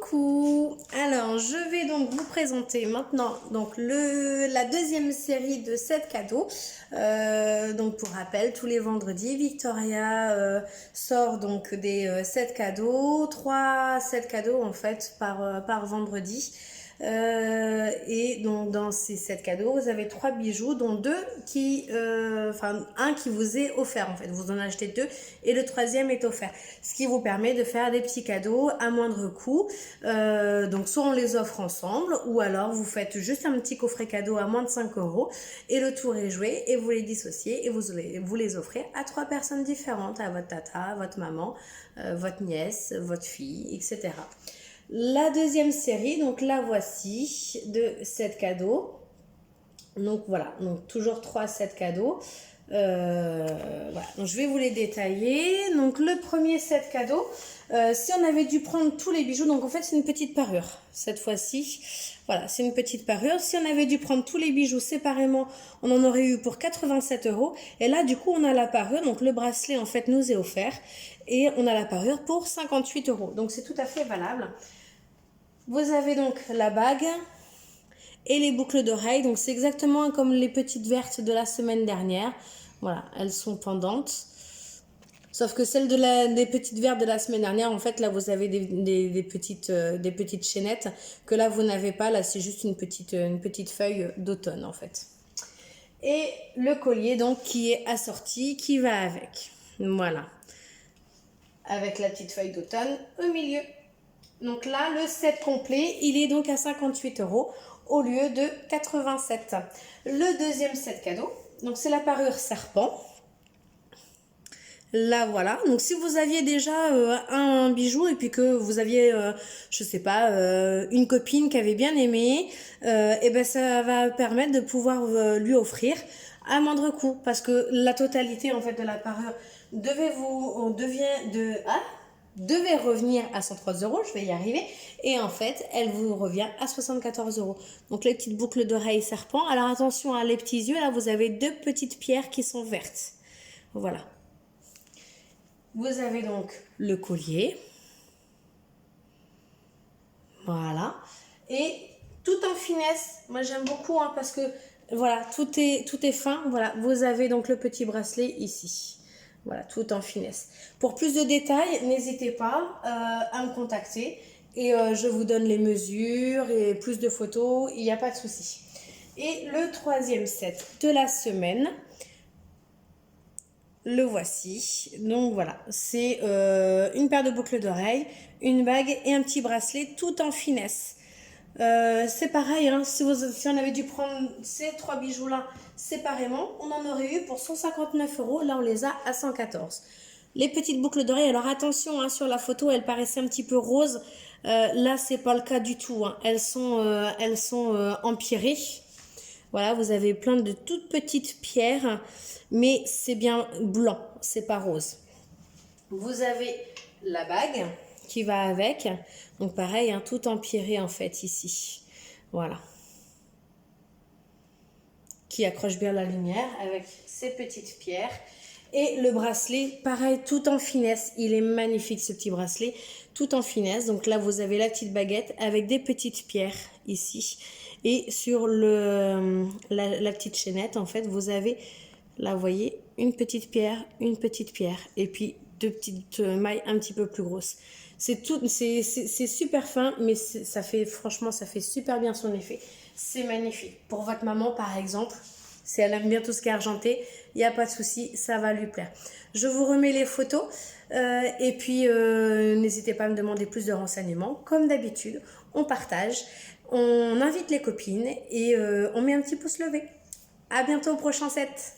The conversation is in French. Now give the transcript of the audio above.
Coucou! Alors, je vais donc vous présenter maintenant donc la deuxième série de 7 cadeaux. Donc, pour rappel, tous les vendredis, Victoria sort donc des 7 cadeaux, 3 7 cadeaux en fait par vendredi. Et donc dans ces 7 cadeaux, vous avez 3 bijoux, dont deux un qui vous est offert en fait. Vous en achetez 2 et le troisième est offert. Ce qui vous permet de faire des petits cadeaux à moindre coût. Donc soit on les offre ensemble, ou alors vous faites juste un petit coffret cadeau à moins de 5 € et le tour est joué et vous les dissociez et vous les offrez à 3 personnes différentes, à votre tata, votre maman, votre nièce, votre fille, etc. La deuxième série, donc la voici, de 7 cadeaux. Donc voilà, donc toujours 3 7 cadeaux. Voilà, donc je vais vous les détailler. Donc le premier set cadeau, si on avait dû prendre tous les bijoux, donc en fait c'est une petite parure cette fois-ci. Voilà, c'est une petite parure. Si on avait dû prendre tous les bijoux séparément, on en aurait eu pour 87 €. Et là, du coup, on a la parure. Donc le bracelet en fait nous est offert et on a la parure pour 58 €. Donc c'est tout à fait valable. Vous avez donc la bague et les boucles d'oreilles. Donc c'est exactement comme les petites vertes de la semaine dernière. Voilà, elles sont pendantes. Sauf que celles des petites vertes de la semaine dernière, en fait, là, vous avez des petites chaînettes que là, vous n'avez pas. Là, c'est juste une petite feuille d'automne, en fait. Et le collier, donc, qui est assorti, qui va avec. Voilà. Avec la petite feuille d'automne au milieu. Donc là, le set complet, il est donc à 58 € au lieu de 87. Le deuxième set cadeau, donc c'est la parure serpent. Là, voilà. Donc, si vous aviez déjà un bijou et puis que vous aviez, je sais pas, une copine qui avait bien aimé, et ben ça va permettre de pouvoir lui offrir à moindre coût, parce que la totalité en fait de la parure devait revenir à 103 €, je vais y arriver, et en fait elle vous revient à 74 €. Donc les petites boucles d'oreilles serpent. Alors attention à les petits yeux, là vous avez 2 petites pierres qui sont vertes. Voilà. Vous avez donc le collier. Voilà. Et tout en finesse. Moi j'aime beaucoup parce que voilà, tout est fin. Voilà, vous avez donc le petit bracelet ici. Voilà, tout en finesse. Pour plus de détails, n'hésitez pas à me contacter et je vous donne les mesures et plus de photos, il n'y a pas de souci. Et le troisième set de la semaine, le voici. Donc voilà, c'est une paire de boucles d'oreilles, une bague et un petit bracelet tout en finesse. C'est pareil, hein, si on avait dû prendre ces 3 bijoux là séparément, on en aurait eu pour 159 €. Là on les a à 114. Les petites boucles d'oreilles, alors attention, hein, sur la photo elles paraissaient un petit peu roses. Là c'est pas le cas du tout, hein. Elles sont empirées. Voilà, vous avez plein de toutes petites pierres, mais c'est bien blanc, c'est pas rose. Vous avez la bague qui va avec, donc pareil, hein, tout empiré en fait ici. Voilà. Qui accroche bien la lumière avec ces petites pierres. Et le bracelet, pareil, tout en finesse. Il est magnifique ce petit bracelet, tout en finesse. Donc là, vous avez la petite baguette avec des petites pierres ici. Et sur la petite chaînette, en fait, vous avez, là, vous voyez, une petite pierre. Et puis 2 petites mailles un petit peu plus grosses. C'est super fin, mais franchement, ça fait super bien son effet. C'est magnifique. Pour votre maman, par exemple, si elle aime bien tout ce qui est argenté, il n'y a pas de souci, ça va lui plaire. Je vous remets les photos et puis n'hésitez pas à me demander plus de renseignements. Comme d'habitude, on partage, on invite les copines et on met un petit pouce levé. À bientôt au prochain set.